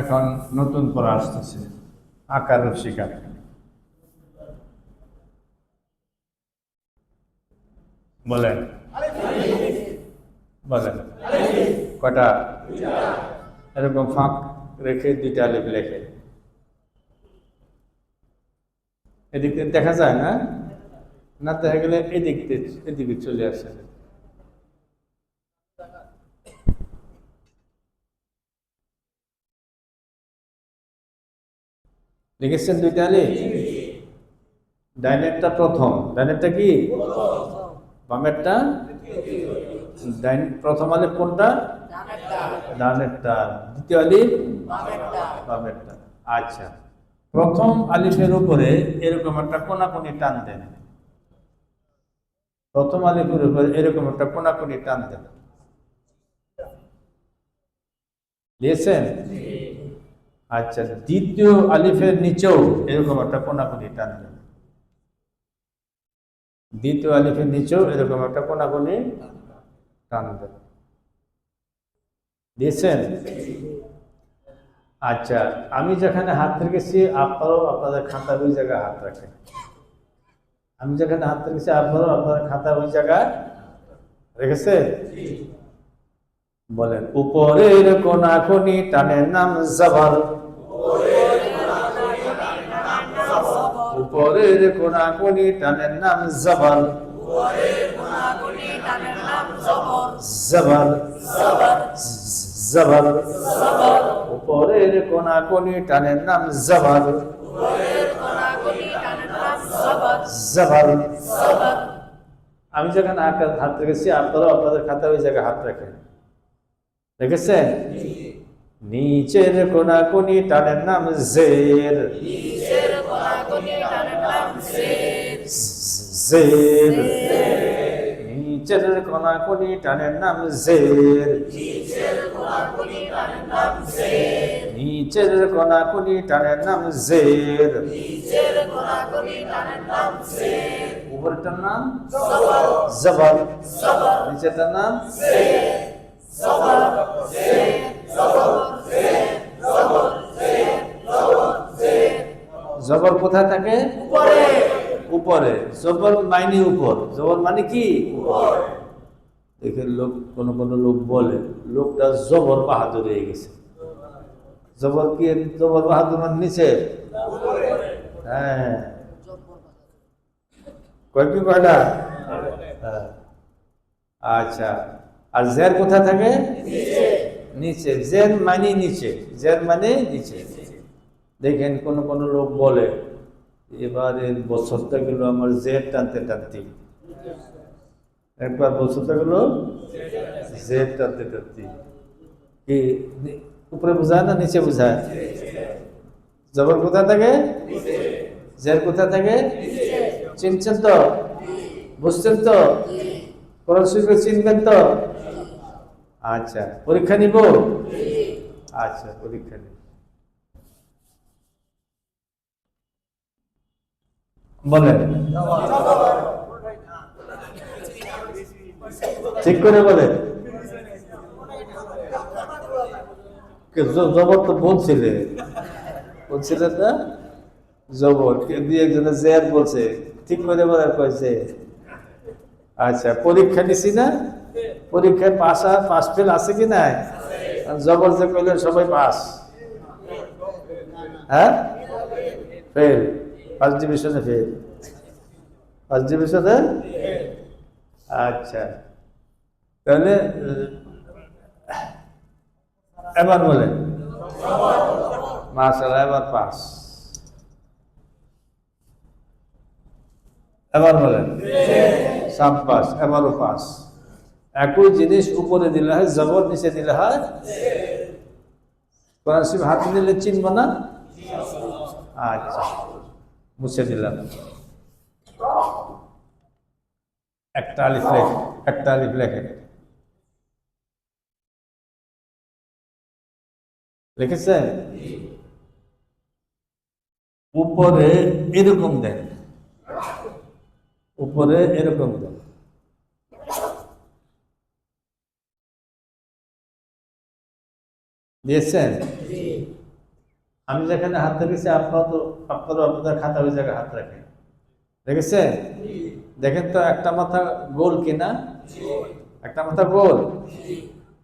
এখন নতুন পড়া আসতেছে আকার শিকার। বলেন বলেন কটা? এরকম ফাঁক রেখে দুইটা আলিফ লেখে। এদিক থেকে দেখা যায় না, না দেখা গেলে এদিকে চলে আসে। লিখেছেন দুইটা আলিফ? ডাইনেরটা প্রথম, ডাইনেরটা কি? বামেরটা? প্রথম আলিফ কোনটা? ডানেরটা। দ্বিতীয় আলিফ বামেরটা। আচ্ছা, প্রথম আলিফের উপরে এরকম একটা কোনাকুনি টান দেন। প্রথম আলিফের উপরে এরকম একটা কোনাকুনি টান দেন। দিয়েছেন? আচ্ছা, দ্বিতীয় আলিফের নিচেও এরকম একটা কোনাকুনি টান দেন। দ্বিতীয় আলিফের নিচেও এরকম একটা কোনাকুনি টান দেন। দিয়েছেন? আচ্ছা, আমি যেখানে হাত রেখেছি আপনারাও আপনাদের খাতার ওই জায়গায় হাত রাখেন। আমি যেখানে হাত রেখেছি আপনারাও আপনাদের খাতার ওই জায়গায় রেখেছে। বলেন, উপরের কোনাকুনি টানের নাম জবর। উপরের কোনাকুনি টানের নাম জবর। জবর জবর। উপরের কোনাকুনি টানের নাম জবর। জবর। আমি যেখানে হাত রেখেছি আপনারাও আপনাদের খাতায় ওই জায়গায় হাত রাখেন। রেখেছেন? নিচের কোনাকুনি টানের নাম জের। জের। নিচের কোনাকুনি টানের নাম জের। নিচের কোনাকুনি টানের নাম জের। উপরেরটার নাম জবর, নিচেরটার নাম জবর কোথায় থাকে? উপরে। জবর মানে উপর। জবর মানে কি? দেখেন, লোক কোন কোন লোক বলে লোকটা জবর বাহাদুর হয়ে গেছে। জবর কি? জবর বাহাদুর মানে নিচে? হ্যাঁ, কয়েকটি কয়টা? আচ্ছা, আর জের কোথায় থাকে? নিচে। জের মানে নিচে। জের মানে নিচে। দেখেন, কোন কোন লোক বলে এবারের বছরটা গেল আমার জের টানতে টানতে। একবার বছরটা গেল জের টানতে টানতে। কি উপরে বোঝায় না নিচে বোঝায়? জবর কোথায় থাকে? জের কোথায় থাকে? চিনছেন তো? বুঝছেন তো? কোরআন শরীফে চিনবেন তো? আচ্ছা, পরীক্ষা নিব? আচ্ছা, পরীক্ষা নিব। বলেন, ঠিক করে বলেন। জবর তো বলছিলেন না? জবর দুই একজনে জের বলছে, ঠিক করে বলার কয়েছে। আচ্ছা, পরীক্ষা নিছি না? পরীক্ষায় পাস ফেল আছে কি না? জবর যে কইলেন সবাই পাস। হ্যাঁ, ফেল। ফার্স্ট ডিভিশনে ফেল। ফার্স্ট ডিভিশনে। আচ্ছা, তাহলে এবার বলেন মাশাআল্লাহ, এবার পাস। এবার বলেন সাব্বাস, এবারও পাস। একই জিনিস উপরে দিলে হয় জবর, নিচে দিলে হয়। কোরআন শরীফ হাতে দিলে চিনব না? আচ্ছা, মুছে দিলাম। একটা আলিফ লেখে, একটা আলিফ লেখে, লিখেছেন? উপরে এরকম দেন, উপরে এরকম দেন। দিয়েছেন? আমি যেখানে হাত রেখেছি আপনারা আপনাদের খাতা ওই জায়গায় হাত রাখেন। দেখেছেন? দেখেন তো একটা মাথা গোল কিনা? একটা মাথা গোল।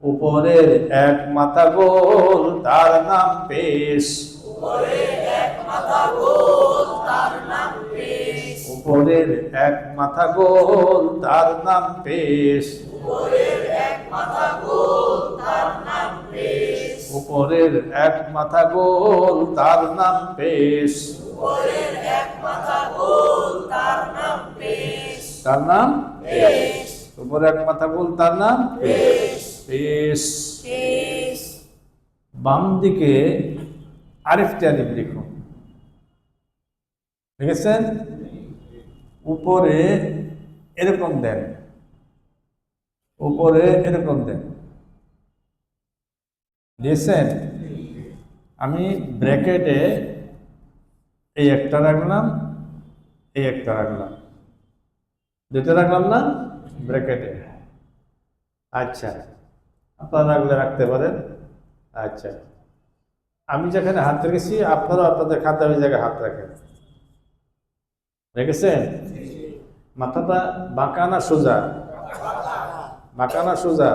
উপরের এক মাথা গোল, তার নাম পেশ। উপরের এক মাথা গোল, তার নাম পেশ। উপরের এক মাথা গোল, তার নাম পেশ। উপরের এক মাথা গোল, তার নাম পেশ। উপরের এক মাথা গোল, তার নাম পেশ। উপরের এক মাথা গোল, তার নাম পেশ। তার নাম পেশ। উপরে এক মাথা গোল, তার নাম পেশ। পেশ। বাম দিকে আরেকটি আলিফ লিখুন। লিখেছেন? উপরে এরকম দেন, উপরে এরকম দেন। দিয়েছেন? আমি ব্র্যাকেটে এই একটা রাখলাম, এই একটা রাখলাম, দুটো রাখলাম না ব্র্যাকেটে? আচ্ছা, আপনারা রাখলে রাখতে পারেন। আচ্ছা, আমি যেখানে হাত রেখেছি আপনারা আপনাদের খাতা ওই জায়গায় হাত রাখেন। রেখেছেন? মাথাটা বাঁকা না সোজা? বাঁকা না সোজা?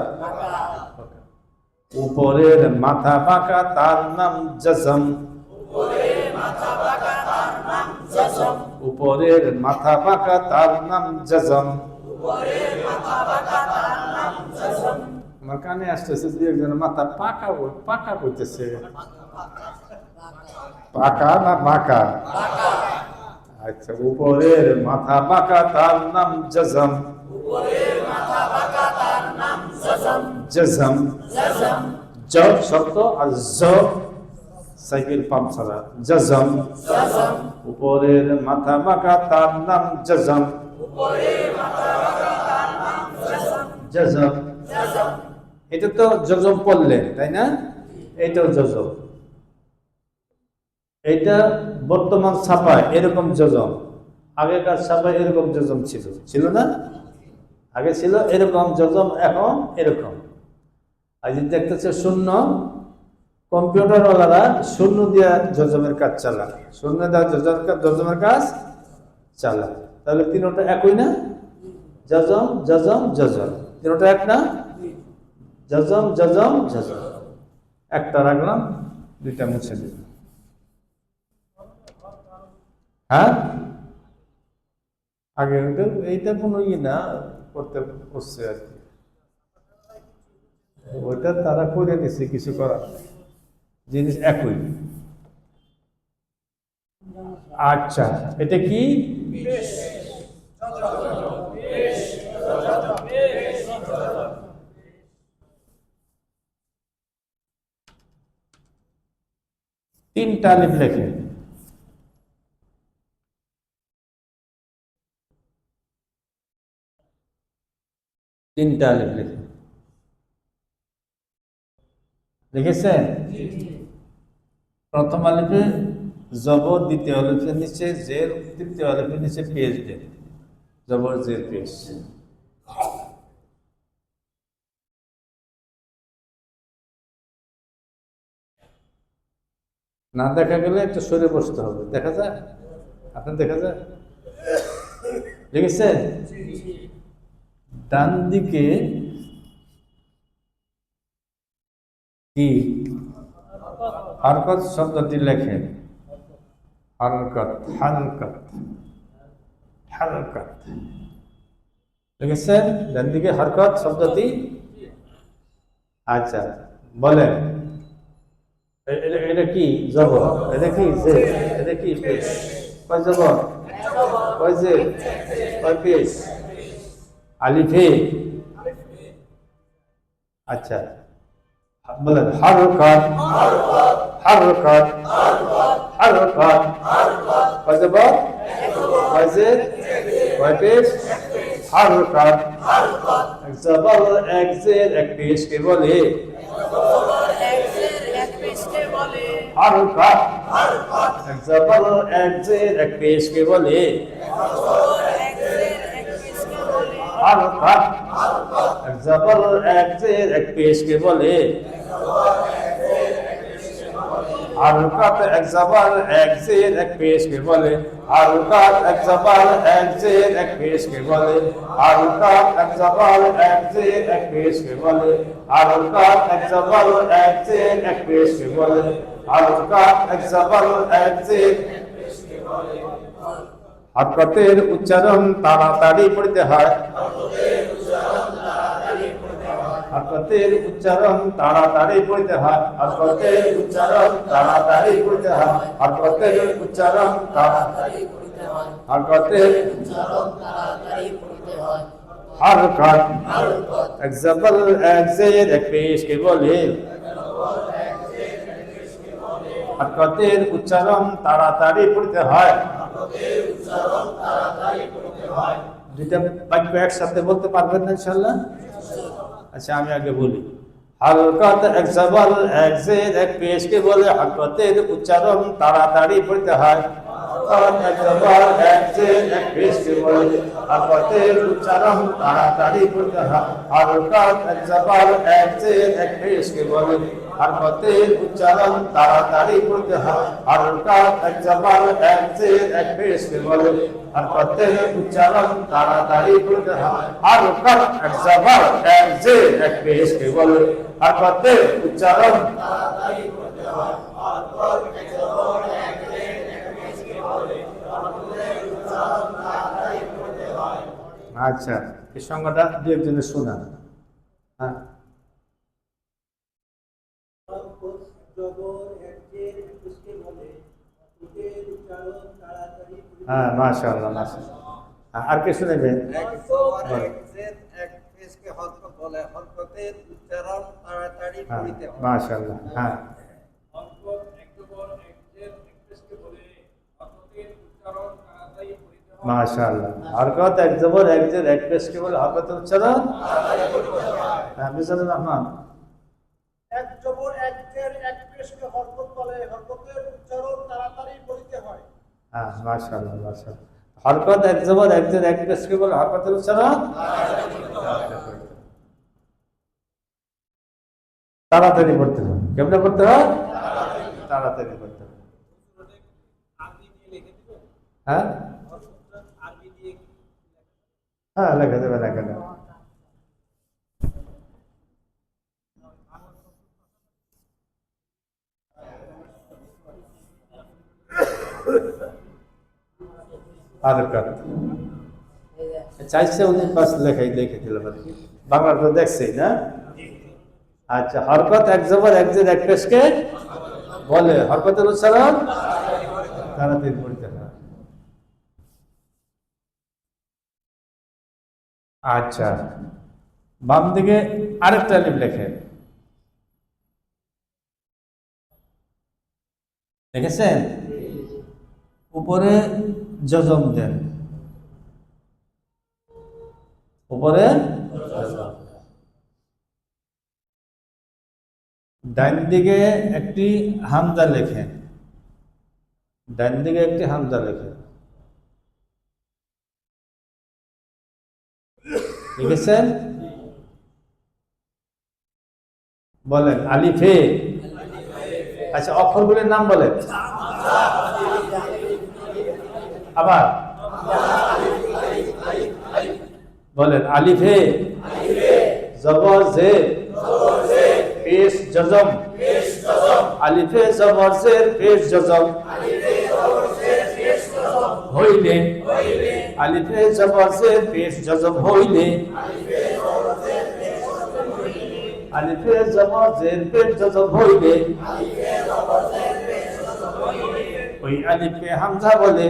উপরের মাথা বাঁকা, তার নাম জজম। উপরের মাথা বাঁকা, তার নাম জজম। উপরের মাথা বাঁকা, তার নাম জজম। উপরের মাথা বাঁকা, তার নাম জজম। আমার কানে আসতেছে দুই একজন মাথা পাকা পাকা করতেছে। পাকা না বাঁকা? আচ্ছা, উপরের মাথা বাঁকা, তার নাম জজম। উপরের মাথা বাঁকা, তার নাম জজম। জজম, জজম। জ শব্দ আর জ সাইকেল পাম্পসার। জজম, জজম। উপরের মাথা বাঁকা, তার নাম জজম। উপরের মাথা বাঁকা, তার নাম জজম। জজম, জজম। এটা তো জজম পড়লেন, তাই না? এটাও জজম। এটা বর্তমান ছাপায় এরকম জজম, আগেকার ছাপায় এরকম জজম ছিল না? আগে ছিল এরকম জজম, এখন এরকম। আর যে দেখতেছে শূন্য, কম্পিউটারওয়ালারা শূন্য দিয়া জজমের কাজ চালায়, শূন্য দেওয়া জজমের কাজ চালায়। তাহলে তিনটা একই না? জজম, জজম, জজম, তিনটা এক না? জজম, জজম, জজম। একটা রাখলাম, দুইটা মুছে দিলাম। হ্যাঁ, আগে এইটা কোনো না করতে করছে আর কি, ওইটা তারা করে নিচ্ছে, কিছু করার জিনিস একই। আচ্ছা, এটা কি? তিনটা আলিফ লেখে। তিনটা আলিফ লেখে। লিখেছেন? প্রথম আলিফে জবর, দ্বিতীয় আলিফের নিচে জের, তৃতীয় আলিফের নিচে পেশ দেন। জবর, জের, পেশ। না দেখা গেলে একটু সরে বসতে হবে। দেখা যায়? আপনার দেখা যায়? লিখেছেন? ডান দিকে কি হরকত শব্দটি লেখেন। হরকত, হালকত, হালকত। লিখেছেন? ডান দিকে হরকত শব্দটি আচ্ছা বলেন, এটা কি জবর, এটা কি জের, এটা কি পেশ? কয় জবর, কয় জের, কয় পেশ? আলিফে। আচ্ছা বলেন হারকাত, হারকাত, হারকাত। কয় জবর, কয় জের, কয় পেশ? হারকাত। এক জবর এক জের এক পেশকে বলে হারকাত। এক জবর এক জের এক পেশকে বলে হারকাত। এক জবর এক জের এক পেশকে বলে হারকাত। এক জবর এক জের এক পেশকে বলে হারকাত। এক জবর এক জের এক পেশকে বলে হারকাত। এক জবর এক জের এক পেশকে বলে হারকাত। এক জবর এক জের এক পেশকে বলে হারকাত। এক জবর এক জের। হরকতের উচ্চারণ তাড়াতাড়ি পড়তে হয়, হরকতের উচ্চারণ তাড়াতাড়ি পড়তে হয়, হরকতের উচ্চারণ তাড়াতাড়ি পড়তে হয়, হরকতের উচ্চারণ হরকতের হরকত। এক জবর এক জের এক পেশকে বলে হরকতের উচ্চারণ তাড়াতাড়ি পড়তে হয়। দুইটা বাক্য একসাথে বলতে পারবেন না ইনশাআল্লাহ? আচ্ছা আমি আগে বলি। হরকত এক জবর এক জের এক পেশকে বলে হরকতের উচ্চারণ তাড়াতাড়ি পড়তে হয়। হরকত এক জবর এক জের এক পেশকে বলে হরকতের উচ্চারণ তাড়াতাড়ি পড়তে হয়। হরকত এক জবর এক জের এক পেশকে বলে হরকতের উচ্চারণ তাড়াতাড়ি পড়তে হয়। হরকত এক জবর এক জের এক পেশকে বলে হরকতের উচ্চারণ তাড়াতাড়ি পড়তে হয়। হরকত এক জবর এক জের এক পেশকে বলে হরকতের উচ্চারণ তাড়াতাড়ি পড়তে হয়। হরকত এক জবর এক জের এক পেশকে বলে হরকতের উচ্চারণ তাড়াতাড়ি পড়তে হয়। আচ্ছা এই সংজ্ঞাটা দুই একজনের শোনা। হ্যাঁ হ্যাঁ মাশাআল্লাহ মাশাআল্লাহ। আর কে শুনেবেন? মাশাআল্লাহ। হ্যাঁ মাশাআল্লাহ। হরকত এক জবর এক জের এক পেশকে বলে হরকতের উচ্চারণ হ্যাঁ মিজানুর রহমান। এক জবর এক জের এক পেশকে হরকত বলে হরকতের উচ্চারণ তাড়াতাড়ি করিতে হয়। হ্যাঁ মাশাআল্লাহ মাশাআল্লাহ। হরকত এক জবর এক জের এক পেশকে বলে হরকতের উচ্চারণ তাড়াতাড়ি করতে হয়। কেমনে করতে হয়? তাড়াতাড়ি করতে হয়। হ্যাঁ হ্যাঁ লেখা দেবে লেখা দেবে। হরকত চাইছে উনি পাঁচ লেখাই লিখে দিল বাংলা তো দেখছেই না। আচ্ছা হরকত এক জবর এক জের এক পেশকে বলে হরকতের উচ্চারণ তাড়াতাড়ি করতে হয়। আচ্ছা বাম দিকে আরেকটা আলিফ লেখে দেখেছেন, উপরে জজম দেন, উপরে ডান দিকে একটি হামজা লেখেন, ডান দিকে একটি হামজা লেখেন। লিখেছেন? বলেন আলিফে। আচ্ছা অক্ষরগুলির নাম বলেন আবার বলেন। আলিফে জবর জের পেশ জজম, আলিফে জবর জের পেশ জজম হইলে, আলিফে জবর জের পেশ জজম হইলে, আলিফে জবর জের পেশ জজম হইলে ওই আলিফকে হামজা বলে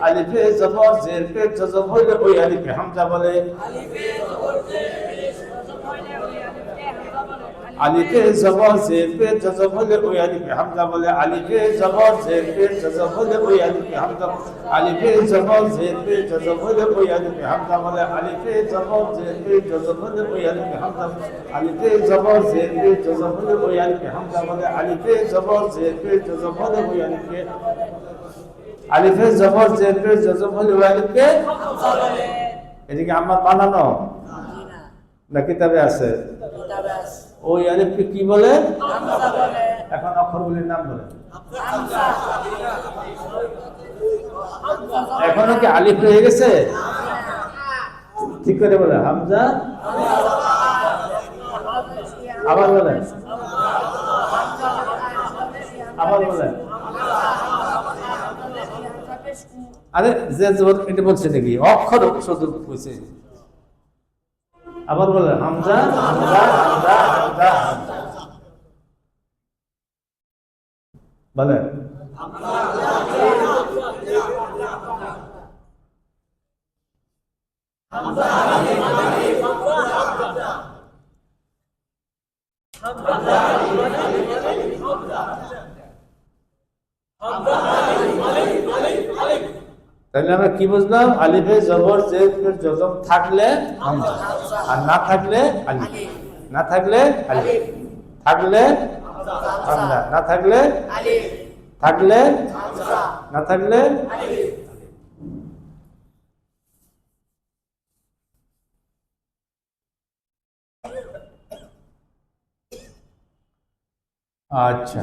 আলিফে জবর জের পেশ জজম হইলে ওই আলিফকে হামজা বলে আলিফে জবর জের পেশ জজম হইলে ওই আলিফকে হামজা বলে আলিফে জবর জের পেশ জজম হইলে ওই আলিফকে হামজা আলিফে জবর জের পেশ জজম হইলে ওই আলিফকে হামজা বলে আলিফে জবর জের পেশ জজম হইলে ওই আলিফকে হামজা আলিফে জবর জের পেশ জজম হইলে ওই আলিফকে হামজা বলে আলিফে জবর জের পেশ জজম হইলে ওই আলিফকে আলিফে জবর জের পেশ জজম হইলে ওই আলিফকে হামজা বলে। এদিকে আমার বানানো না কিতাবে আছে? ওই আলিফকে কি বলে? হামজা বলে। এখন অক্ষরগুলির নাম বলে। এখনো কি আলিফ রয়ে গেছে? ঠিক করে বলে হামজা। আবার বলে আবার বলে আরে যে এটা বলছে নাকি অক্ষর শুধু বলছে। আবার বলে হামজা হামজা হামজা হামজা বলে তাহলে আমরা কি বুঝলাম? আলিফে জবর জের পেশ জজম থাকলে হামজা, আর না থাকলে আলিফ, না থাকলে আলিফ, থাকলে হামজা, না থাকলে আলিফ, থাকলে হামজা, না থাকলে আলিফ। আচ্ছা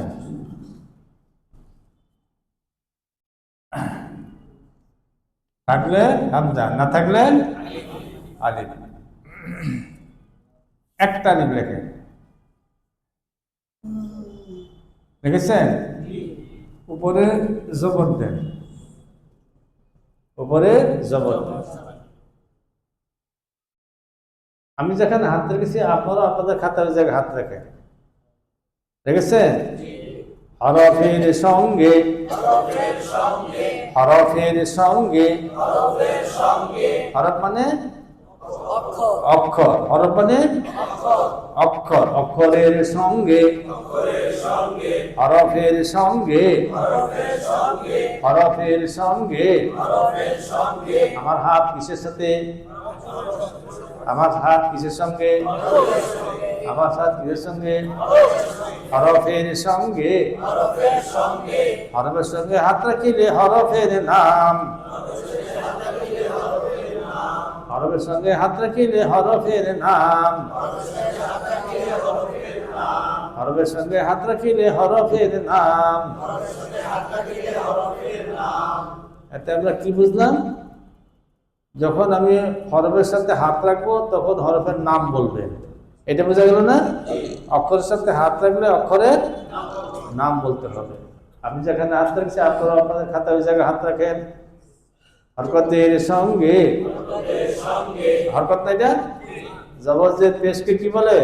থাকলে হামজা, না থাকলে আলিফ। একটা আলিফ লেখে লিখেছেন, উপরে জবর দেন, উপরে জবর দেন। আমি যেখানে হাত রেখেছি আপনারা আপনাদের খাতার জায়গায় হাত রাখেন, দেখেছেন? হরফের সঙ্গে হরফের সঙ্গে হরফ মানে অক্ষর, হরফ মানে অক্ষর, অক্ষরের সঙ্গে হরফের সঙ্গে হরফের সঙ্গে আমার হাত কিসের সাথে? আমার হাত কিসের সঙ্গে? আমার হাত কিসের সঙ্গে? হরফের সঙ্গে হরফের সঙ্গে হাত রাখিলে হরফের নাম, হরফের সঙ্গে হাত রাখিলে হরফের নাম, হরফের সঙ্গে হাত রাখিলে হরফের নাম। এতে আমরা কি বুঝলাম? যখন আমি হরফের সাথে হাত রাখবো তখন হরফের নাম বলবেন, এটা বোঝা গেল না? অক্ষরের সাথে হাত রাখলে অক্ষরের নাম বলতে হবে। আমি যেখানে হাত রাখছি আপনারা আপনাদের খাতায় ওই জায়গায় হাত রাখেন। হরকতের সঙ্গে হরকত না, এটা জবর জের পেশকে কি বলে?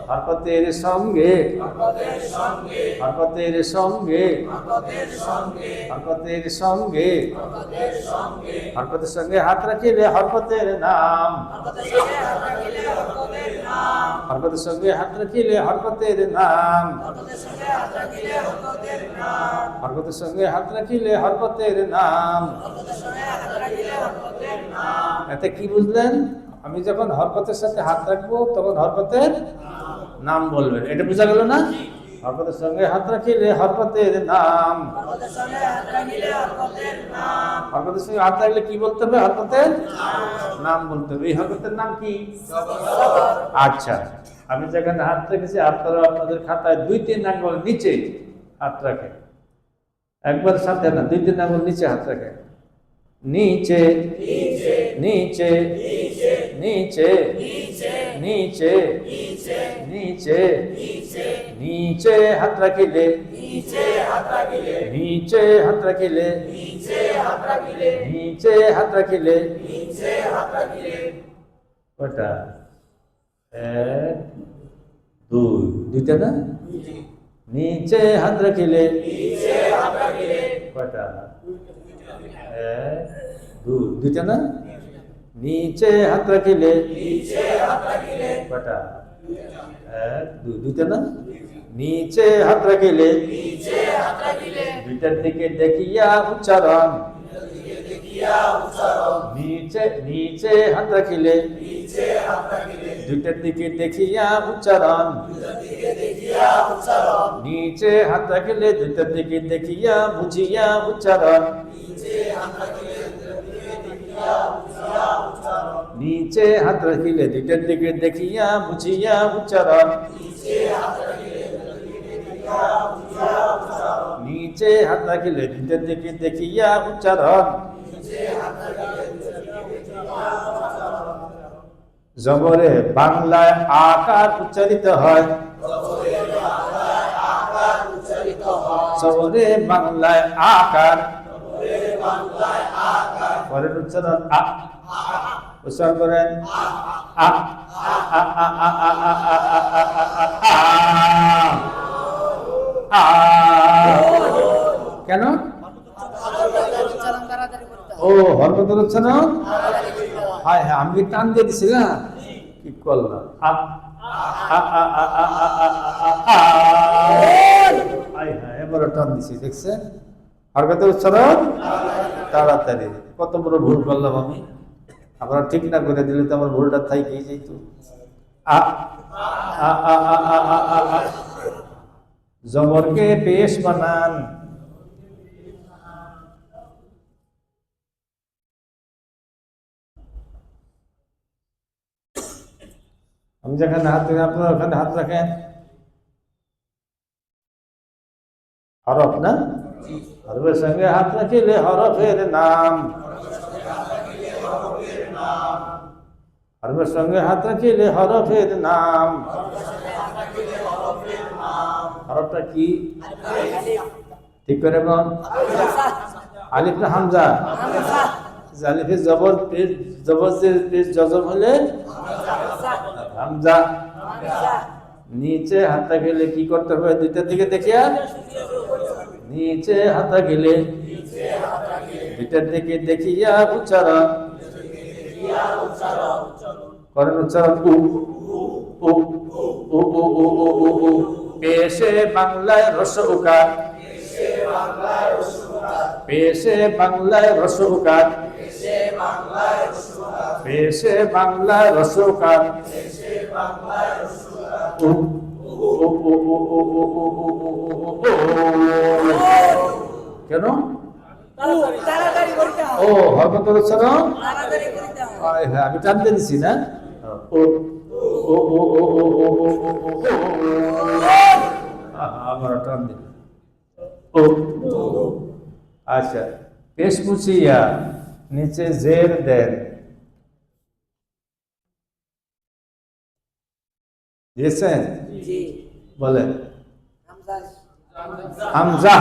হরকতের সঙ্গে হরকতের সঙ্গে হরকতের সঙ্গে হরকতের সঙ্গে হাত রাখিলে হরকতের নাম, হরকতের সঙ্গে হাত রাখিলে হরকতের নাম, হরকতের সঙ্গে হাত রাখিলে হরকতের নাম। এতে কি বুঝলেন? আমি যখন হরকতের সাথে হাত রাখবো তখন হরকতের নাম বলবেন, এটা বোঝা গেল না? হরকতের সঙ্গে হাত রাখিলে হরকতের নাম, হরকতের সঙ্গে হাত রাখলে কি বলতে হবে? হরকতের নাম বলতে হবে। এই হরকতের নাম কি? আচ্ছা, আমি যেখানে হাত রেখেছি আপনারা আপনাদের খাতায় 2-3 আঙ্গুল নিচে হাত রাখেন, একবার সাথে না, 2-3 আঙ্গুল নিচে হাত রাখেন। নিচে নিচে নিচে নিচে নিচে নিচে হাত রাখিলে নিচে হাত রাখিলে নিচে হাত রাখিলে ওটা এক দুই, দুইটা না? নিচে হাত রাখিলে কয়টা? এক দুই, দুইটা না? নিচে হাত রাখিলে কয়টা? এক দুই, দুইটা না? নিচে হাত রাখিলে দুইটার দিকে দেখিয়া উচ্চারণ। নিচে নিচে হাত রাখিলে দুইটার দিকে দেখিয়া উচ্চারণ। নিচে হাত রাখিলে দুইটার দিকে দেখিয়া বুঝিয়া উচ্চারণ। নিচে হাত রাখিলে দুইটার দিকে দেখিয়া বুঝিয়া উচ্চারণ। নিচে হাত রাখিলে দুইটার দিকে দেখিয়া উচ্চারণ। জবরে বাংলায় আকার উচ্চারিত হয়। জবরে বাংলায় আকার, পরের উচ্চারণ আ। উচ্চারণ করেন আ আ আ আ আ আ আ আ। কেন? ও হরকতের উচ্চারণ। হ্যাঁ হ্যাঁ, আমি টান দিয়ে দিছি না, কি করলাম? আ আ আ আ আ আ আ। হ্যাঁ, এবারে টান দিছি, দেখছেন? হরকতের উচ্চারণ তাড়াতাড়ি। কত বড় ভুল করলাম আমি, আপনারা ঠিক না করে দিলে তো আমার ভুলটা থাইকেই যেত। আ আ আ আ আ আ আ। জবরকে পেশ বানান। আমি যেখানে হাত রাখি আপনারা ওখানে হাত রাখেন। হরফ না? হরফের সঙ্গে হাত রাখিলে হরফের নাম। হরফের সঙ্গে হাত রাখিলে হরফের নাম। হরফটা কি? ঠিক করে বল। আলিফ না হামজা? আলিফে জবর পেশ, জবর পেশ জজম হলে হামজা। নিচে হাত রাখিলে কি করতে হবে? দুইটার দিকে দেখিয়া নিচে হাত রাখিলে দুইটার দিকে দেখিয়া উচ্চারণ করেন। উচ্চারণ উ উ উ উ উ উ উ উ। পেশে বাংলায় রস উকার। পেশে বাংলায় রস উকার। পেশে বাংলায় রস উকার। উ উ উ উ উ উ উ উ উ। কেন? ও হরকতের উচ্চারণ। হ্যাঁ, আমি টানতে দিছি না? ও ও ও ও ও ও ও ও ও। আবার টান দিন। ও আচ্ছা, পেশ মুছিয়া নিচে জের দেন। দিয়েছেন? বলেন হামজা।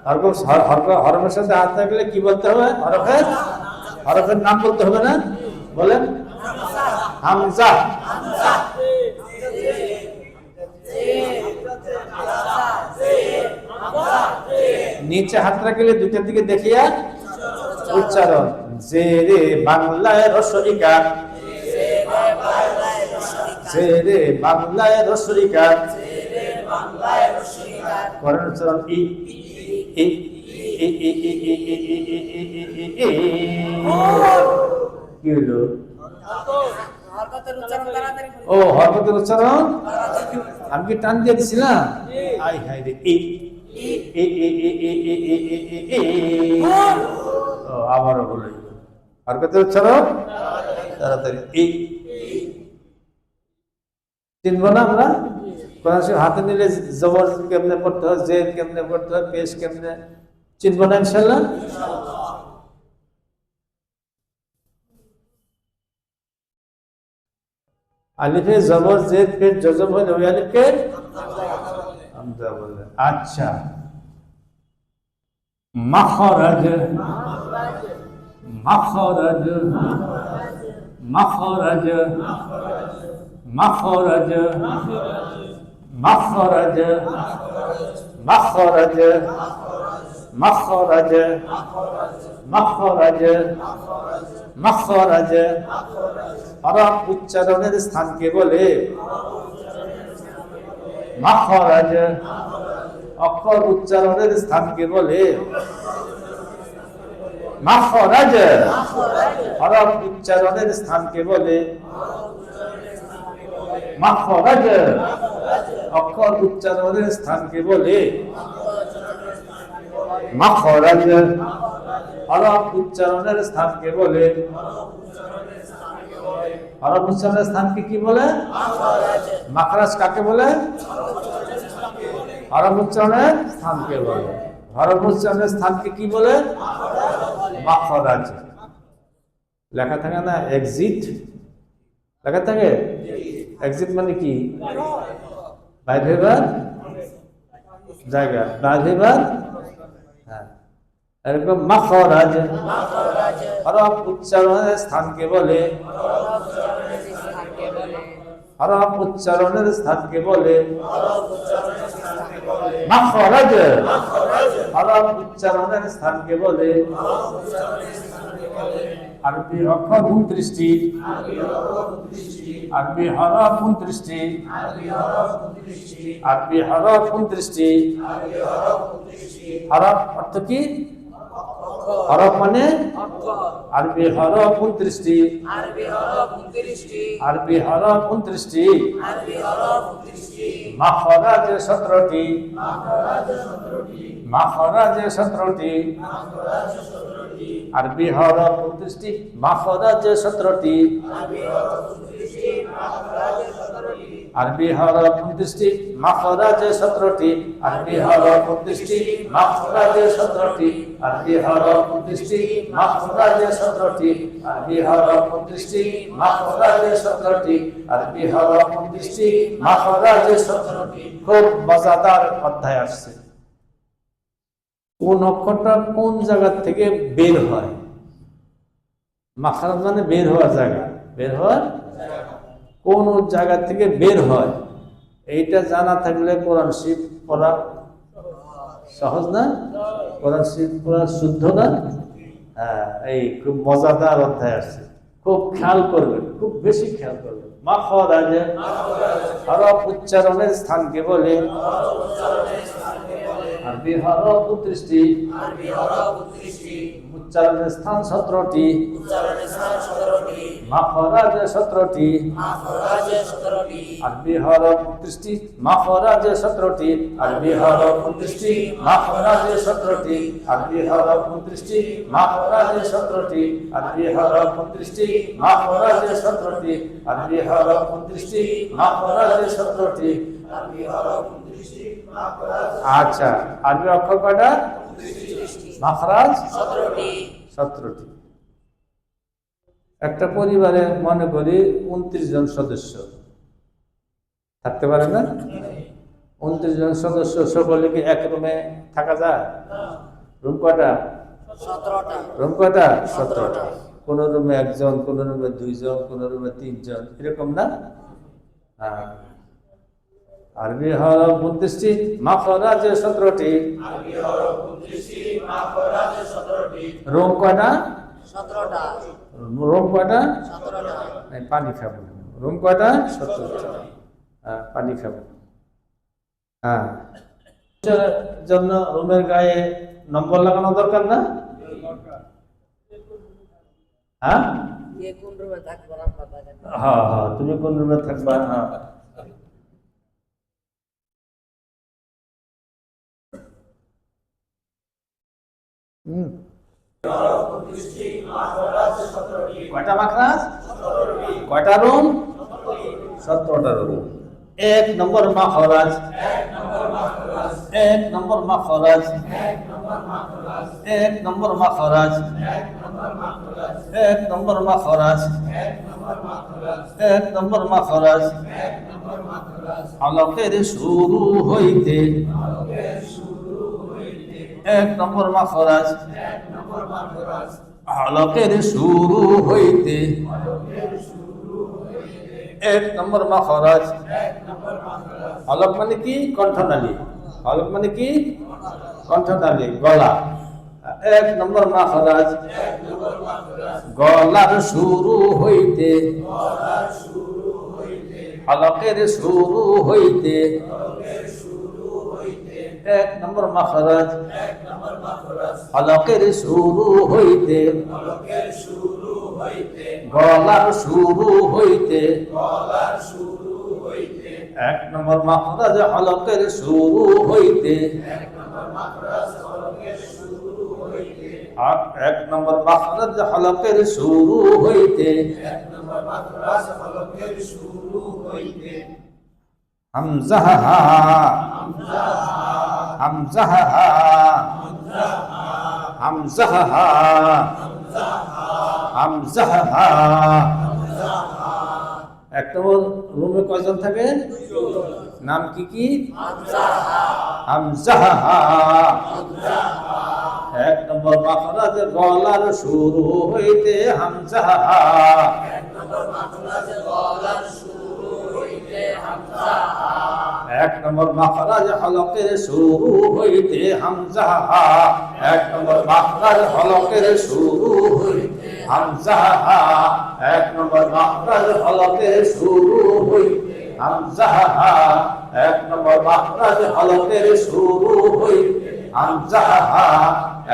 হরফের সাথে হাত থাকলে কি বলতে হবে? হরফের নাম বলতে হবে না? বলেন হামজা। নিচে হাত রাখলে দুইটার দিকে দেখিয়া উচ্চারণ। জেরে বাংলায় রসরিকার। জেরে বাংলায় রসরিকার। করেন উচ্চারণ ই ই ই ই ই ই ই ই ই ই ই। কি হলো? ও হরকতের উচ্চারণ। আমি কি টান দিয়ে দিছিলাম? আই হাই রে ই ই ই ই ই ই ই ই। ও আবারও বলে হরকতের উচ্চারণ তাড়াতাড়ি ই। চিনব না আমরা? কোরআন শরীফ হাতে নিলে জবর কেমনে পড়তে হয়, জের কেমনে পড়তে হয়, পেশ কেমনে, চিনব না ইনশাআল্লাহ? আলিফে জবর জের পেশ জজম হলে ওই আলিফকে হামজা বলে। আচ্ছা, মাখরাজ মাখরাজ مخرج مخرج مخرج مخرج مخرج مخرج مخرج হরফ উচ্চারণের স্থানকে বলে মাখরাজ। অক্ষর উচ্চারণের স্থানকে বলে মাখরাজ। হরফ উচ্চারণের স্থানকে বলে মাখরাজ। অক্ষর উচ্চারণের স্থানকে বলে মাখরাজ। হরফ উচ্চারণের স্থানকে বলে হরফ উচ্চারণের স্থানকে কি বলে? মাখরাজ। কাকে বলে? হরফ উচ্চারণের স্থানকে বলে। হরফ উচ্চারণের স্থানকে কি বলে? মাখরাজ। লেখা থাকে না এক্সিট, লেখা থাকে। এক্সিট মানে কি? বাইরে হইবার জায়গা, বাইরে হইবার। হ্যাঁ, এরকম মাখরাজ। হরফ উচ্চারণের স্থানকে বলে হরফ উচ্চারণের স্থানকে বলে মাখরাজ। হরফ উচ্চারণের স্থানকে বলে আরবি অক্ষর 29টি, আরবি হরফ 29টি, আরবি হরফ 29টি। হরফ অর্থ কি? হরফ মানে আরবি হরফ 29টি, আরবি হরফ 29টি। মাখরাজ 17টি, মাখরাজ 17টি। আরবি হরফ 29টি, মাখরাজ 17টি। আরবি হরফ 29টি, মাখরাজ 17টি। আরবি হরফ 29টি, মাখরাজ 17টি। আরবি হরফ 29টি, মাখরাজ 17টি। আরবি হরফ 29টি, মাখরাজ 17টি। আরবি হরফ 29টি, মাখরাজ 17টি। খুব মজাদার অধ্যায় আসছে। কোন অক্ষরটা কোন জায়গা থেকে বের হয়? মাখরাজ মানে বের হওয়ার জায়গা, বের হওয়ার কোন জায়গা থেকে বের হয়। এইটা জানা থাকলে কোরআন শরীফ পড়া সহজ না? কোরআন শরীফ পড়া শুদ্ধ না? হ্যাঁ, এই খুব মজাদার অধ্যায় আসছে, খুব খেয়াল করবেন, খুব বেশি খেয়াল করবেন। মাখরাজ হরফ উচ্চারণের স্থানকে বলে আরবি হরফ 29টি, উচ্চারণের স্থান 17টি, মাখরাজ 17টি। আরবি হরফ 29টি, মাখরাজ 17টি। আরবি হরফ 29টি, মাখরাজ 17টি। আরবি হরফ 29টি, মাখরাজ 17টি। আরবি হরফ 29টি, মাখরাজ 17টি। আরবি হরফ 29টি, মাখরাজ 17টি। আচ্ছা, আরবি অক্ষর কয়টা? মাখরাজ 17টি। একটা পরিবারে মনে করি 29 জন সদস্য থাকতে পারে না? 29 জন সদস্য সকলে কি এক রুমে থাকা যায়? রুম কয়টা? রুম কয়টা? 17টা। কোন রুমে একজন, কোন রুমে 2 জন, কোন রুমে 3 জন, এরকম না? হ্যাঁ। আরবি হরফ 29টি, মাখরাজ 17টি। রুম কয়টা? 17টা। রুম কয়টা? 17টা। পানি খাবো। রুম কয়টা? 17টা। হ্যাঁ, পানি খাবো। হ্যাঁ, জন্য রুমের গায়ে নম্বর লাগানো দরকার না? হ্যাঁ, হ্যাঁ হ্যাঁ, তুমি কোন রুমে থাকবা? হ্যাঁ, কয়টা মাখরাজ? কয়টা রুম? 17টা রুম। 1 নম্বর মাখরাজ, 1 নম্বর মাখরাজ, 1 নম্বর মাখরাজ, 1 নম্বর মাখরাজ, 1 নম্বর মাখরাজ। আলোকের শুরু হইতে 1 নম্বর মাখরাজ, হলকের শুরু হইতে এক নম্বর মাখরাজ। হলক মানে কি? কণ্ঠনালী। হলক মানে কি? কণ্ঠনালী, গলা। এক নম্বর মাখরাজ, গলার শুরু হইতে, হলকের শুরু হইতে এক নম্বর মাখরাজ, হলকের শুরু হইতে, গলার শুরু হইতে এক নম্বর মাখরাজ, হলকের শুরু হইতে এক নম্বর মাখরাজ, হলকের শুরু হইতে হামজা হামজা হামজা হামজা। এক নম্বর রুমে কয়জন থাকে? নাম কি কি? হামজা। এক নম্বর মাখরাজ, গলার শুরু হইতে হামজা। এক নম্বর মাখরাজ, হলকের শুরু হইতে হামজা। এক নম্বর মাখরাজ, হলকের শুরু হইতে হামজা। এক নম্বর মাখরাজ, হলকের শুরু হইতে হামজা। এক নম্বর মাখরাজ, হলকের শুরু হইতে হামজা।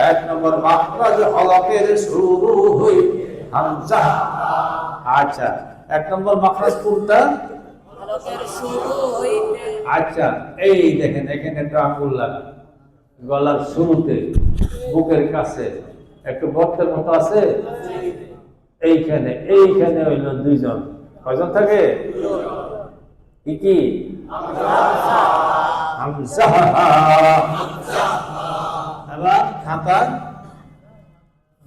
এক নম্বর মাখরাজ, হলকের শুরু হইতে হামজা। আচ্ছা, এক নম্বর মাখরাজ কোনটা? আচ্ছা, এই দেখেন এখানে একটা আঙ্গুল লাগা, গলার শুরুতে, বুকের কাছে একটু গর্তের মতো আছে। এইখানে এইখানে হইল দুইজন। কয়জন থাকে? কি কি? হামজা। এবার খাতা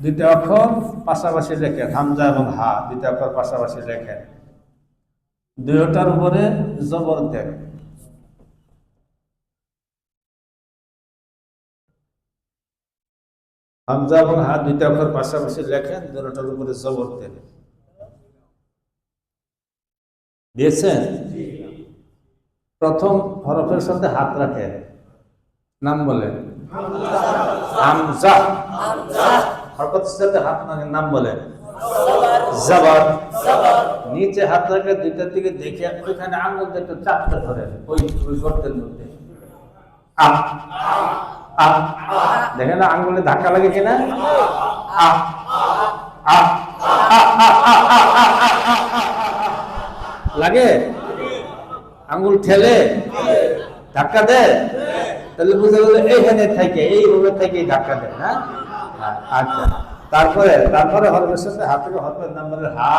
দুইটা অক্ষর পাশাপাশি লেখেন, হামজা এবং হা দুইটা অক্ষর পাশাপাশি লেখেন। দুইটার উপরে জবর দেন। হামজা এবং হা দুইটা অক্ষর পাশাপাশি লেখেন, দুইটার উপরে জবর দেন। দিয়েছেন? প্রথম হরফের সাথে হাত রাখেন, নাম বলেন। হামজা। হরকতের সাথে হাত রাখেন, নাম বলেন। জবর। নিচে হাত রাখলে দুইটার দিকে দেখে ওইখানে আঙুল একটু চাপতে ধরেন, ওই গর্তের মধ্যে। দেখেন আঙ্গুলে ধাক্কা লাগে কিনা? লাগে? আঙ্গুল ঠেলে ধাক্কা দেয়? তাহলে বুঝে গেল এইখানে থেকে, এই রুমের থেকে ধাক্কা দেয়। হ্যাঁ, আচ্ছা। তারপরে হরফের সাথে হাতের হরফের নাম বলে হা।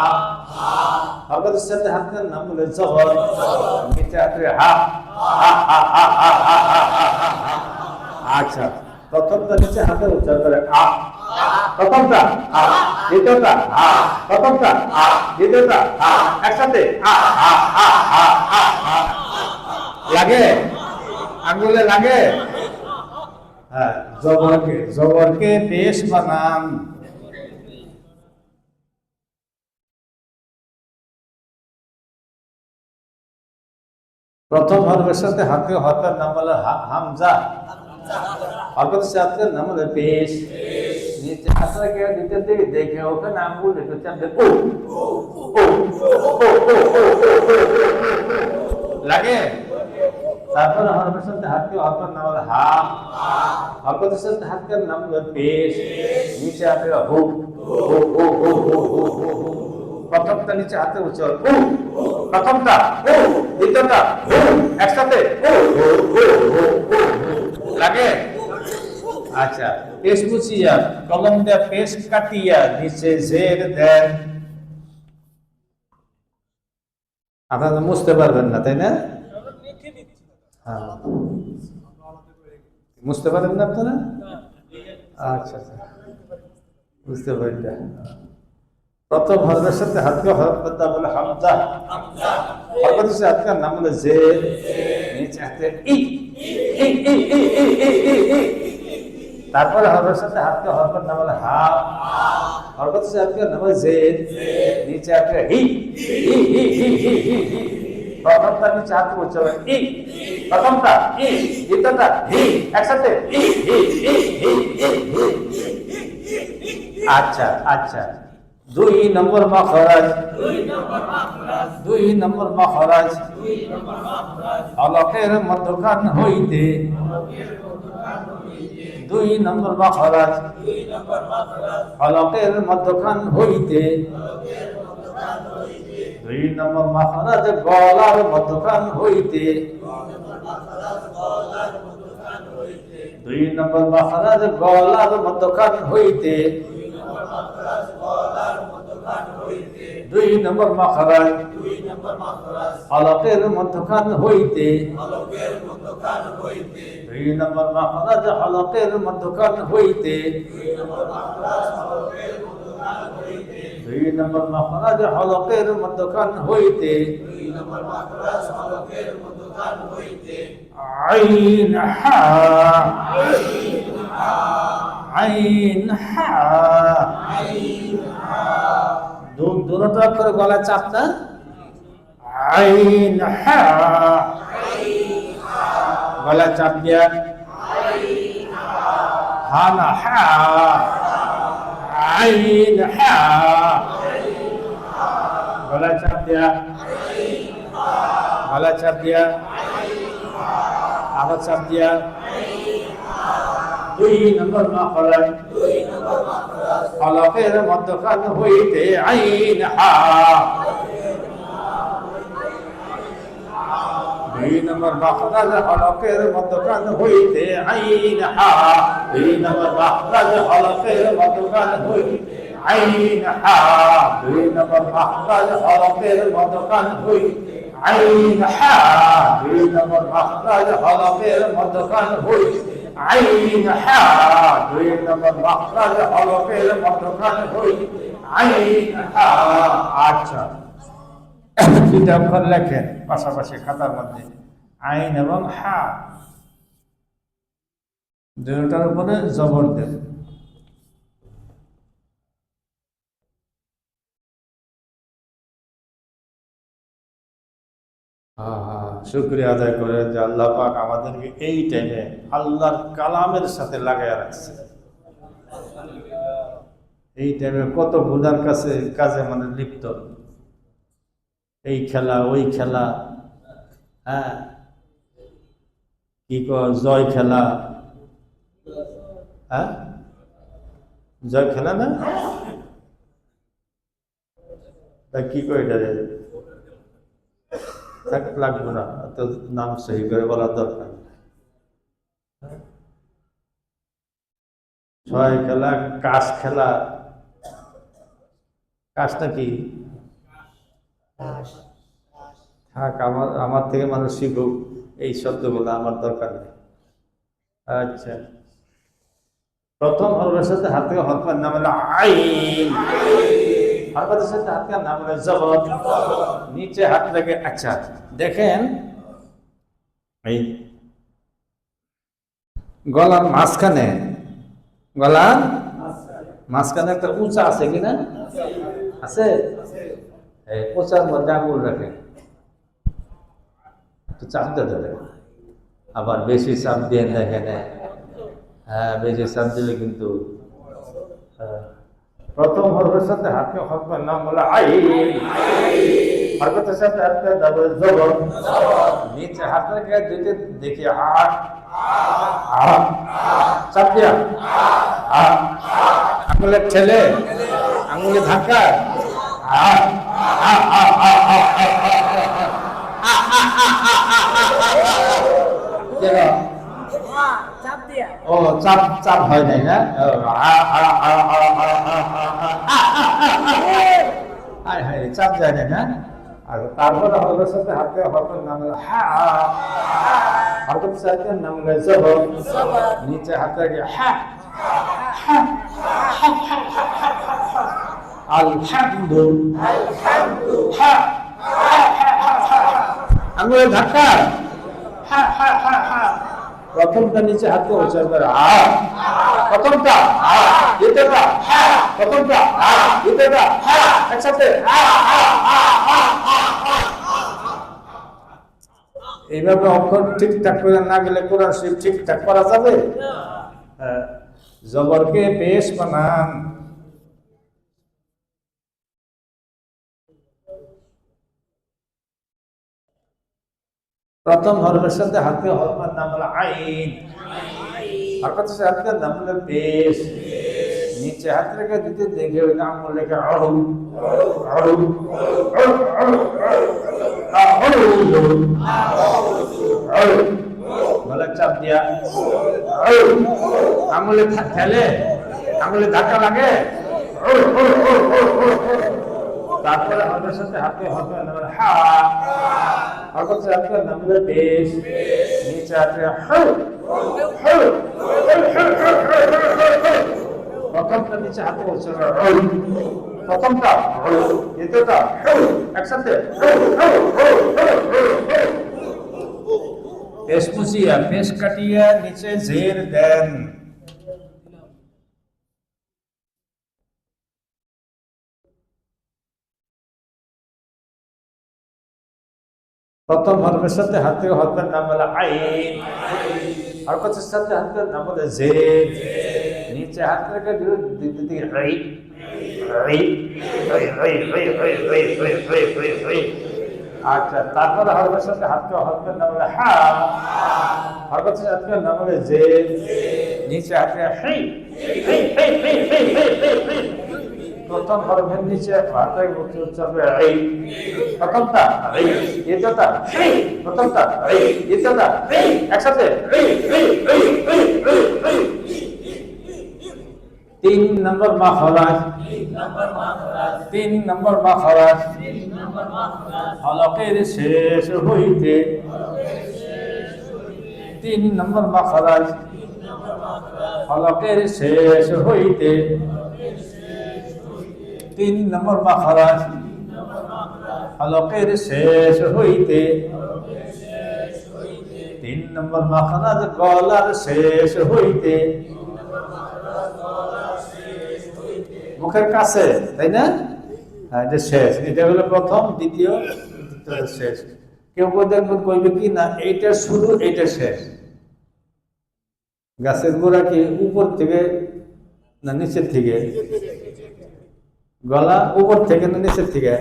হরফের সাথে হাতের নাম বলে জবর। নিচে হাতে হা। আচ্ছা, প্রথমটা নিচে হাতে উচ্চারণ করে আ। প্রথমটা আ, দ্বিতীয়টা আ, প্রথমটা আ, দ্বিতীয়টা আ, একসাথে আ আ আ আ আ। লাগে? আঙ্গুলে লাগে? হ্যাঁ, জবরকে পেশ বানান। প্রথম হরফের সাথে হরফের নাম হলো হামজা। হরফের সাথে নাম হলো পেশ। নিচে হাত রেখে দ্বিতীয় দিকে দেখে ওখানে আঙ্গুল একটু চাপ দেয়। লাগে? তারপরে হরফের সাথে হরফের নাম হলো হা। হরফের সাথে হাতের নাম হলো পেশ। নিচে হাতে হু। প্রথমটা নিচে হাতে উচ্চারণ প্রথমটা দ্বিতীয়টা একসাথে লাগে? আচ্ছা, পেশ মুছিয়া কলম দেয়া পেশ কাটিয়া নিচে জের দেন। আপনারা মুছতে পারবেন না, তাই না? হ্যাঁ, বুঝতে পারেন না আপনারা? আচ্ছা আচ্ছা, বুঝতে পারেন। প্রথম হরফের সাথে হাতকে হরফ করতে বলে হামজা। হরফের সাথে হাতকে নাম বলে জে। নিচে হাতে ই। তারপরে হরফের সাথে হাতকে হরফের নাম বলে হা। হরকত সাথে নাম জেদ, নিচে একটা হি হি হি হি হি হি হি। প্রথমটা নিচে হাত উচ্চারণ ই, প্রথমটা ই, দ্বিতীয়টা হি, একসাথে ই হি হি হি হি হি। আচ্ছা আচ্ছা, 2 নম্বর মাখরাজ, 2 নম্বর মাখরাজ হলকের মধ্যখান হইতে, 2 নম্বর মাখরাজ হলকের মধ্যখান হইতে, 2 নম্বর মাখরাজ গলার মধ্যখান হইতে, 2 নম্বর মাখরাজ গলার মধ্যখান হইতে, 2 নম্বর মাখরাজ হলকের মধ্যখান হইতে, 2 নম্বর মাখরাজ হলকের মধ্যখান হইতে, 2 নম্বর মাখরাজ হলকের মধ্যখান হইতে, আইন হা, আইন হা, দুটো করে গলা চাপ না, আইন হা, গলা চাপ দিয়া, হা না হা, আইন হা, গলা চাপ দিয়া, গলা চাপ দিয়া, আবার চাপ দিয়া, 2 নম্বর মাখরাজ হলকের মধ্যখান হইতে, আইন হা, 2 নম্বর মাখরাজ হলকের মধ্যখান হইতে, আইন হা, 2 নম্বর মাখরাজ হলকের মধ্যখান হইতে, আইন হা, 2 নম্বর মাখরাজ হলকের মধ্যখান হইতে, আইন হা, 2 নম্বর মাখরাজ হলকের মধ্যখান হইতে, আইন হা, 2 নম্বর মাখরাজ হলকের মধ্যখান হইতে, আইন হা। আচ্ছা, 2টা অক্ষর লেখেন পাশাপাশি খাতার মধ্যে, আইন এবং হা, দুটার উপরে জবর দেন। শুকরিয়া আদায় করে যে আল্লাহ পাক আমাদেরকে এই টাইমে আল্লাহর কালামের সাথে লাগাইয়া রাখছে। এই টাইমে কত গুনার কাজে মানে লিপ্ত, এই খেলা ওই খেলা, হ্যাঁ কি জয় খেলা, হ্যাঁ জয় খেলা না, তা কি কয় এটা লাগবে না, তো নাম সহি করে বলার দরকার। ছয় খেলা, কাশ খেলা, কাশটা কি থাক, আমার থেকে মানুষ শিখুক, এই শব্দগুলো আমার দরকার নেই। আচ্ছা, প্রথম হরফের সাথে হাত থেকে হরফের নাম হলো আইন, হরফের সাথে হাত থেকে নাম হলো জবর, নিচে হাত থেকে। আচ্ছা দেখেন, এই গলার মাঝখানে, গলার মাঝখানে একটা উঁচা আছে কিনা, আছে, এই উঁচার মধ্যে আঙুল রাখে, তো চাপ দিতে হবে, আবার বেশি চাপ দিয়ে দেখেন, হ্যাঁ বেশি চাপ দিলে কিন্তু প্রথম হরফের সাথে হাতে হরফের নাম হলো আইন, হরফের সাথে হাতে ডাবল জবর, নিচে হাত রেখে দুইটা দেখি চাপ দিয়া, আঙুলের ঠেলে, আঙুলে ধাক্কা, ও চাপ চাপ হয় নাই না, চাপ যায় নাই না। আর তারপরে হরফের সাথে হাতে হরফের নাম হলো হা, হরফের সাথে নাম হলো জবর, নিচে হাতে হা, আলহামদু, আঙুলে ধাক্কা, প্রথমটা নিচে হাতে উচ্চারণ করে প্রথমটা দ্বিতীয়টা প্রথমটা দ্বিতীয়টা একসাথে। এইভাবে অক্ষর ঠিকঠাক করে না গেলে কোরআন শরীফ ঠিকঠাক করা যাবে? জবরকে পেশ বানান। প্রথম হরফের সাথে হাতে হরফের নাম হলো আইন, হরকতের সাথে হাতের নাম হলো পেশ। নিচে হাত রেখে দিতে দেখে ওই নাম লেখা আড়ু আড়ু গলা চাপ দিয়া আঙুলে ঠেলে, আঙুলে ধাক্কা লাগে। তারপরে হরফের সাথে হাতে হরফের নাম হলো হা, হরকতের সাথে হাতের নাম হলো পেশ। নিচে হাতে প্রথমটা নিচে হাতে বলছে প্রথমটা দ্বিতীয়টা একসাথে। পেশ মুছিয়া পেশ কাটিয়া নিচে জের দেন। প্রথম হরফের সাথে হাতে হরফের নাম হলো আইন, হরকতের সাথে হাতের নাম হলো জের। নিচে হাত রেখে দিতে দিকে আচ্ছা। তারপরে হরফের সাথে হাতকে হরফের নাম হলো হা, হরকতের সাথে নাম হলো জের। নিচে হাতে প্রথম হরফের নিচে হাতে উচ্চারণ প্রথমটা দ্বিতীয়টা প্রথমটা দ্বিতীয়টা একসাথে। 3 নম্বর মাখরাজ, 3 নম্বর মাখরাজ হলকের শেষ হইতে। 3 নম্বর মাখরাজ হলকের শেষ হইতে। 3 নম্বর মাখরাজ হলকের শেষ হইতে। 3 নম্বর মাখরাজ গলার শেষ হইতে। মুখের কাছে, তাই না? হ্যাঁ, এটা শেষ। এটা হলো প্রথম, দ্বিতীয়, শেষ। কেউ কেউ দেখবেন কইবে কি না এইটা শুরু এইটা শেষ। গাছের গোড়া কি উপর থেকে না নিচের থেকে? গলা উপর থেকে না নিচের থেকে?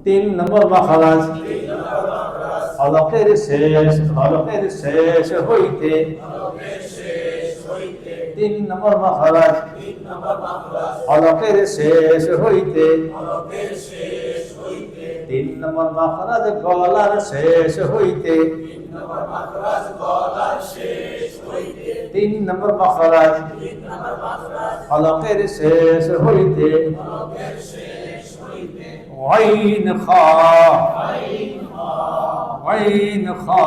3 নম্বর মাখরাজ হলকের শেষ, হলকের শেষ হইতে। 3 নম্বর মাখরাজ হলকের শেষ হইতে। 3 নম্বর মাখরাজ গলার শেষ হইতে। 3 নম্বর মাখরাজ হলকের শেষ হইতে। আইন খা, আইন খা,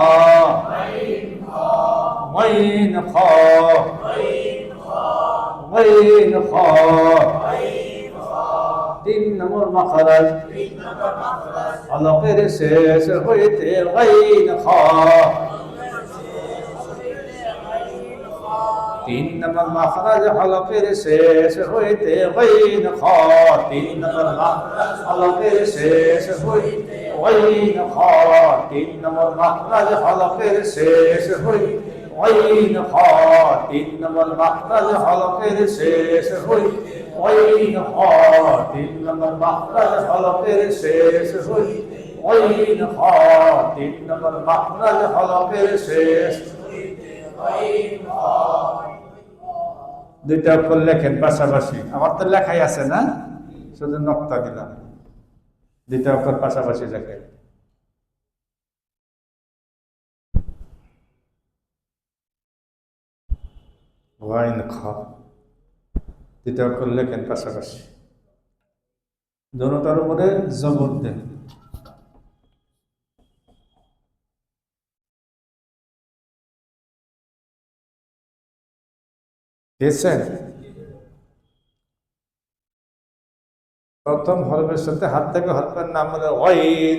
আইন খা, আইন খা। 3 নম্বর মাখরাজ হলকের শেষ হইতে আইন খা। 3 নম্বর মাখরাজ হলকের শেষ হইতে আইন খা। 3 নম্বর মাখরাজ হলকের শেষ হইতে আইন খা। 3 নম্বর মাখরাজ হলকের শেষ হইতে আইন খা। 3 নম্বর মাখরাজ হলকের শেষ হইতে আইন খা। 3 নম্বর মাখরাজ হলকের শেষ হইতে আইন খা। 3 নম্বর মাখরাজ হলকের শেষ হইতে আইন খা। দুইটা অক্ষর লেখেন পাশাপাশি। আমার তো লেখাই আছে না, শুধু নক্তা দিলাম। দুইটা অক্ষর পাশাপাশি লেখেন। ওয়াইন খা, দুইটা অক্ষর লেখেন পাশাপাশি। দোনোটার উপরে জবর দেন। দেখছেন? প্রথম হরফের সাথে হাত থেকে হরফের নাম হলো ওয়াইন,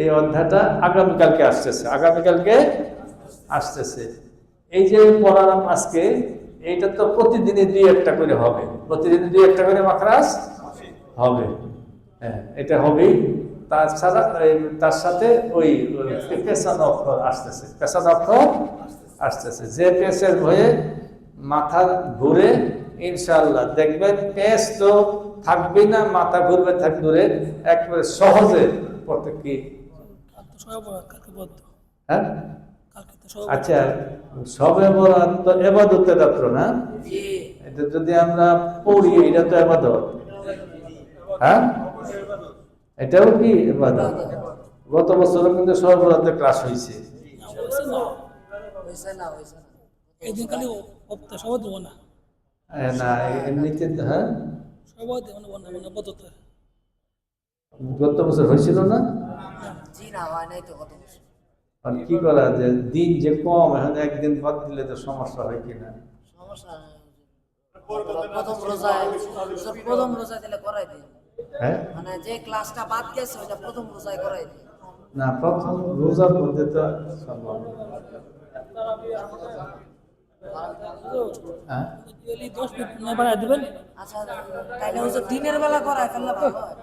এই অধ্যায়টা আগামীকালকে আসতেছে। এই যে পড়ালাম আজকে, এইটা তো প্রতিদিনই 2-1টা করে হবে, প্রতিদিনই 2-1টা করে মাখরাজ হবে। হ্যাঁ, এটা হবেই। তাছাড়া তার সাথে ওই পেছানো অক্ষর আসতেছে। যে পেঁচের ভয়ে মাথা ঘুরে, ইনশাআল্লাহ দেখবেন পেঁচ তো থাকবেই না, মাথা ঘুরবে থাক দূরে, একবারে সহজে পড়তে কি। হ্যাঁ, আচ্ছা, সবে বরাত তো এবাদতের রাত্র না? এটা যদি আমরা পড়ি, এটা তো এবাদত। হ্যাঁ, এটাও কি এবাদত? গত বছরও কিন্তু সবে বরাতে ক্লাস হয়েছে। না, এমনিতে হ্যাঁ, গত বছর হয়েছিল না? আর কি করা যে দিন যে কম, এখন একদিন বাদ দিলে তো সমস্যা হয় কিনা। প্রথম রোজা দিলে করাই দিই, হ্যাঁ, মানে যে ক্লাসটা বাদ গেছে ওটা প্রথম রোজায় করাই দিই। না, প্রথম রোজার মধ্যে তো সম্ভব। হ্যাঁ, আচ্ছা, তাইলে ওই যে দিনের বেলা করায় ফেললে ভালো হয়।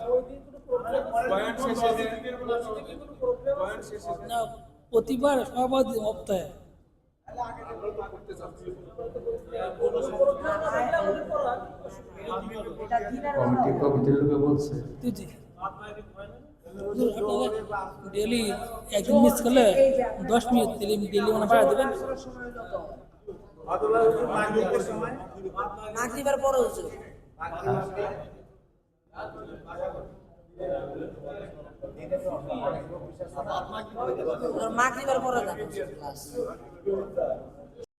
প্রতিবার সবার সপ্তাহে কমিটির লোকে বলছে ডেলি একদিন মিস করলে 10 মিনিট ডেলি মানে বাড়া দেবেন। মাগরিবের পরে হচ্ছে মাগরিবের পরে দেখো ক্লাস।